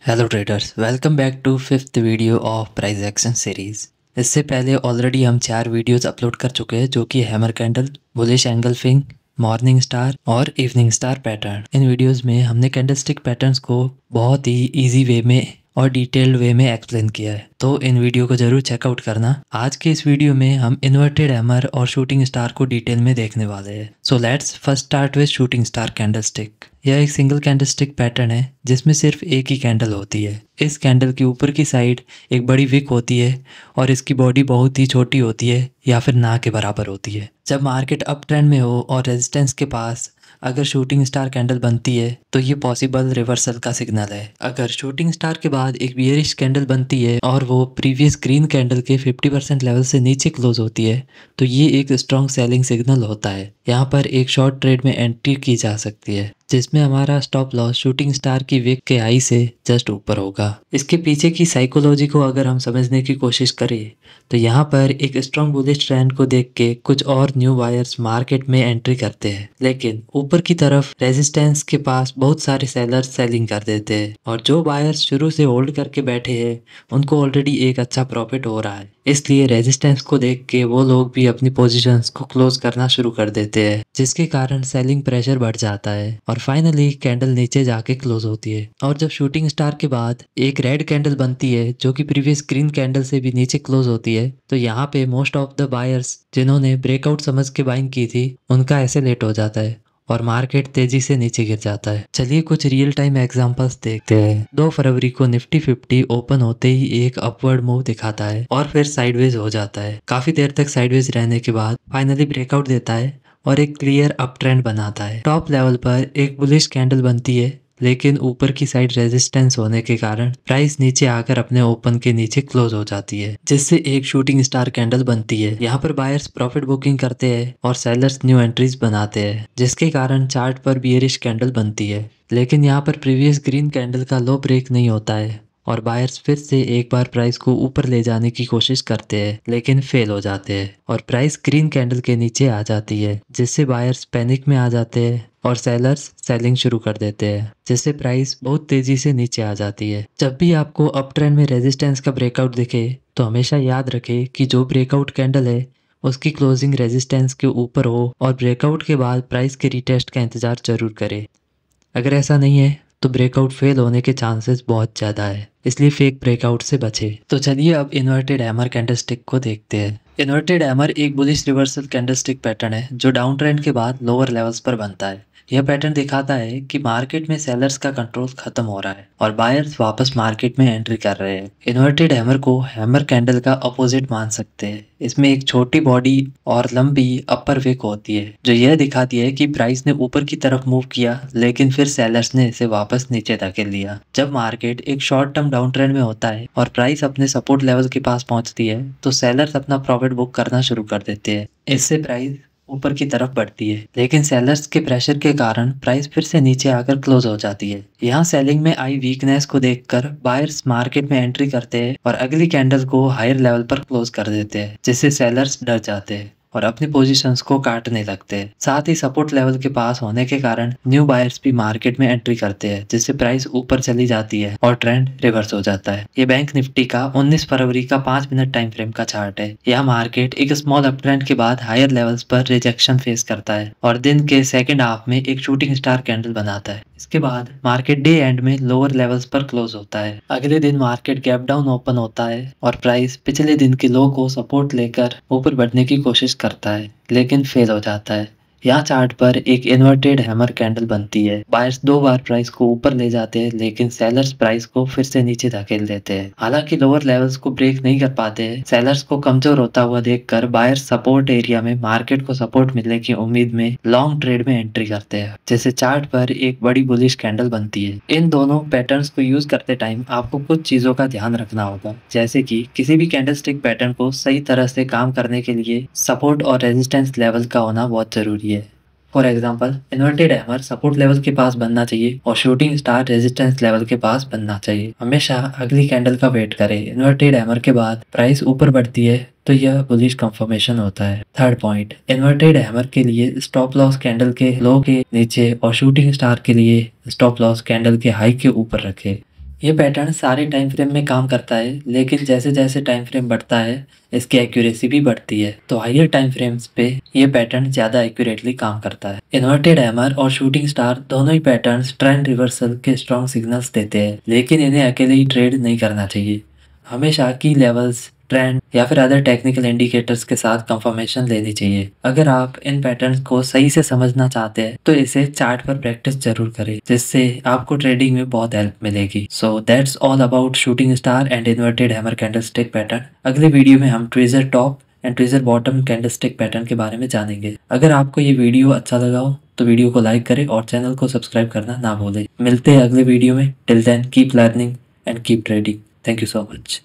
Hello traders, welcome back to fifth video of price action series. इससे पहले already हम 4 videos upload कर चुके हैं, जो कि hammer candle, bullish engulfing, morning star और इवनिंग स्टार पैटर्न। इन वीडियोस में हमने कैंडलस्टिक पैटर्न्स को बहुत ही इजी वे में और डिटेल्ड वे में एक्सप्लेन किया है, तो इन वीडियो को जरूर चेकआउट करना। आज के इस वीडियो में हम इन्वर्टेड हैमर और शूटिंग स्टार को डिटेल में देखने वाले हैं। So let's first start with shooting star candlestick. यह एक सिंगल कैंडलस्टिक पैटर्न है जिसमें सिर्फ एक ही कैंडल होती है। इस कैंडल की ऊपर की साइड एक बड़ी विक होती है और इसकी बॉडी बहुत ही छोटी होती है या फिर ना के बराबर होती है। जब मार्केट अप ट्रेंड में हो और रेजिस्टेंस के पास अगर शूटिंग स्टार कैंडल बनती है तो ये पॉसिबल रिवर्सल का सिग्नल है। अगर शूटिंग स्टार के बाद एक बियरिश कैंडल बनती है और वो प्रीवियस ग्रीन कैंडल के 50% लेवल से नीचे क्लोज होती है तो ये एक स्ट्रॉन्ग सेलिंग सिग्नल होता है। यहाँ पर एक शॉर्ट ट्रेड में एंट्री की जा सकती है जिसमें हमारा स्टॉप लॉस शूटिंग स्टार की विक के हाई से जस्ट ऊपर होगा। इसके पीछे की साइकोलॉजी को अगर हम समझने की कोशिश करें तो यहाँ पर एक स्ट्रॉन्ग बुलिश ट्रेंड को देख के कुछ और न्यू बायर्स मार्केट में एंट्री करते हैं, लेकिन ऊपर की तरफ रेजिस्टेंस के पास बहुत सारे सेलर्स सेलिंग कर देते हैं और जो बायर्स शुरू से होल्ड करके बैठे हैं उनको ऑलरेडी एक अच्छा प्रॉफिट हो रहा है। इसलिए रेजिस्टेंस को देख के वो लोग भी अपनी पोजीशंस को क्लोज करना शुरू कर देते हैं, जिसके कारण सेलिंग प्रेशर बढ़ जाता है और फाइनली कैंडल नीचे जाके क्लोज होती है। और जब शूटिंग स्टार के बाद एक रेड कैंडल बनती है जो कि प्रीवियस ग्रीन कैंडल से भी नीचे क्लोज होती है तो यहाँ पे मोस्ट ऑफ द बायर्स जिन्होंने ब्रेकआउट समझ के बाइंग की थी उनका ऐसे लेट हो जाता है और मार्केट तेजी से नीचे गिर जाता है। चलिए कुछ रियल टाइम एग्जांपल्स देखते हैं। 2 फरवरी को निफ्टी 50 ओपन होते ही एक अपवर्ड मूव दिखाता है और फिर साइडवेज हो जाता है। काफी देर तक साइडवेज रहने के बाद फाइनली ब्रेकआउट देता है और एक क्लियर अप ट्रेंड बनाता है। टॉप लेवल पर एक बुलिश कैंडल बनती है, लेकिन ऊपर की साइड रेजिस्टेंस होने के कारण प्राइस नीचे आकर अपने ओपन के नीचे क्लोज हो जाती है, जिससे एक शूटिंग स्टार कैंडल बनती है। यहाँ पर बायर्स प्रॉफिट बुकिंग करते हैं और सेलर्स न्यू एंट्रीज बनाते हैं, जिसके कारण चार्ट पर बियरिश कैंडल बनती है। लेकिन यहाँ पर प्रीवियस ग्रीन कैंडल का लो ब्रेक नहीं होता है और बायर्स फिर से एक बार प्राइस को ऊपर ले जाने की कोशिश करते हैं, लेकिन फेल हो जाते हैं और प्राइस ग्रीन कैंडल के नीचे आ जाती है, जिससे बायर्स पैनिक में आ जाते हैं और सेलर्स सेलिंग शुरू कर देते हैं, जिससे प्राइस बहुत तेजी से नीचे आ जाती है। जब भी आपको अप ट्रेंड में रेजिस्टेंस का ब्रेकआउट दिखे तो हमेशा याद रखें कि जो ब्रेकआउट कैंडल है उसकी क्लोजिंग रेजिस्टेंस के ऊपर हो और ब्रेकआउट के बाद प्राइस के रिटेस्ट का इंतजार जरूर करें। अगर ऐसा नहीं है तो ब्रेकआउट फेल होने के चांसेस बहुत ज़्यादा है, इसलिए फेक ब्रेकआउट से बचे। तो चलिए अब इन्वर्टेड हैमर कैंडलस्टिक को देखते हैं। इन्वर्टेड हैमर एक बुलिश रिवर्सल कैंडलस्टिक पैटर्न है जो डाउन ट्रेंड के बाद लोअर लेवल्स पर बनता है। यह पैटर्न दिखाता है कि मार्केट में सेलर्स का कंट्रोल खत्म हो रहा है और बायर्स वापस मार्केट में एंट्री कर रहे हैं। इन्वर्टेड हैमर को हैमर कैंडल का अपोजिट मान सकते हैं। इसमें एक छोटी बॉडी और लंबी अपर विक होती है जो यह दिखाती है कि प्राइस ने ऊपर की तरफ मूव किया, लेकिन फिर सेलर्स ने इसे वापस नीचे धकेल दिया। जब मार्केट एक शॉर्ट टर्म डाउन ट्रेंड में होता है और प्राइस अपने सपोर्ट लेवल के पास पहुंचती है तो सेलर्स अपना प्रॉफिट बुक करना शुरू कर देते हैं। इससे प्राइस ऊपर की तरफ बढ़ती है, लेकिन सेलर्स के प्रेशर के कारण प्राइस फिर से नीचे आकर क्लोज हो जाती है। यहाँ सेलिंग में आई वीकनेस को देखकर बायर्स मार्केट में एंट्री करते हैं और अगली कैंडल को हायर लेवल पर क्लोज कर देते हैं, जिससे सेलर्स डर जाते हैं और अपनी पोजीशंस को काटने लगते हैं। साथ ही सपोर्ट लेवल के पास होने के कारण न्यू बायर्स भी मार्केट में एंट्री करते हैं, जिससे प्राइस ऊपर चली जाती है और ट्रेंड रिवर्स हो जाता है। ये बैंक निफ्टी का 19 फरवरी का 5 मिनट टाइम फ्रेम का चार्ट है। यह मार्केट एक स्मॉल अप ट्रेंड के बाद हायर लेवल्स पर रिजेक्शन फेस करता है और दिन के सेकेंड हाफ में एक शूटिंग स्टार कैंडल बनाता है। इसके बाद मार्केट डे एंड में लोअर लेवल्स पर क्लोज होता है। अगले दिन मार्केट गैप डाउन ओपन होता है और प्राइस पिछले दिन के लो को सपोर्ट लेकर ऊपर बढ़ने की कोशिश करता है, लेकिन फेल हो जाता है। यहाँ चार्ट पर एक इन्वर्टेड हैमर कैंडल बनती है। बायर्स 2 बार प्राइस को ऊपर ले जाते हैं, लेकिन सेलर्स प्राइस को फिर से नीचे धकेल देते हैं। हालांकि लोअर लेवल्स को ब्रेक नहीं कर पाते हैं। सेलर्स को कमजोर होता हुआ देखकर बायर्स सपोर्ट एरिया में मार्केट को सपोर्ट मिलने की उम्मीद में लॉन्ग ट्रेड में एंट्री करते हैं, जैसे चार्ट पर एक बड़ी बुलिश कैंडल बनती है। इन दोनों पैटर्न्स को यूज करते टाइम आपको कुछ चीजों का ध्यान रखना होगा, जैसे कि किसी भी कैंडलस्टिक पैटर्न को सही तरह से काम करने के लिए सपोर्ट और रेजिस्टेंस लेवल का होना बहुत जरूरी है। For example, inverted hammer support level के पास बनना चाहिए और शूटिंग स्टार रेजिस्टेंस लेवल के पास बनना चाहिए। हमेशा अगली कैंडल का वेट करें। इन्वर्टेड हैमर के बाद प्राइस ऊपर बढ़ती है तो यह बुलिश कंफर्मेशन होता है। थर्ड पॉइंट, इन्वर्टेड हैमर के लिए स्टॉप लॉस कैंडल के लो के नीचे और शूटिंग स्टार के लिए स्टॉप लॉस कैंडल के हाई के ऊपर रखें। ये पैटर्न सारे टाइम फ्रेम में काम करता है, लेकिन जैसे जैसे टाइम फ्रेम बढ़ता है इसकी एक्यूरेसी भी बढ़ती है। तो हायर टाइम फ्रेम्स पे ये पैटर्न ज़्यादा एक्यूरेटली काम करता है। इन्वर्टेड हैमर और शूटिंग स्टार दोनों ही पैटर्न्स ट्रेंड रिवर्सल के स्ट्रॉन्ग सिग्नल्स देते हैं, लेकिन इन्हें अकेले ही ट्रेड नहीं करना चाहिए। हमेशा की लेवल्स, ट्रेंड या फिर अदर टेक्निकल इंडिकेटर्स के साथ कंफर्मेशन लेनी चाहिए। अगर आप इन पैटर्न्स को सही से समझना चाहते हैं तो इसे चार्ट पर प्रैक्टिस जरूर करें, जिससे आपको ट्रेडिंग में बहुत हेल्प मिलेगी। So that's all about shooting star and inverted hammer candlestick pattern. अगले वीडियो में हम tweezer top and tweezer bottom candlestick pattern के बारे में जानेंगे। अगर आपको ये वीडियो अच्छा लगा हो तो वीडियो को लाइक करें और चैनल को सब्सक्राइब करना ना भूलें। मिलते हैं अगले वीडियो में। Till then keep learning and keep trading. Thank you so much.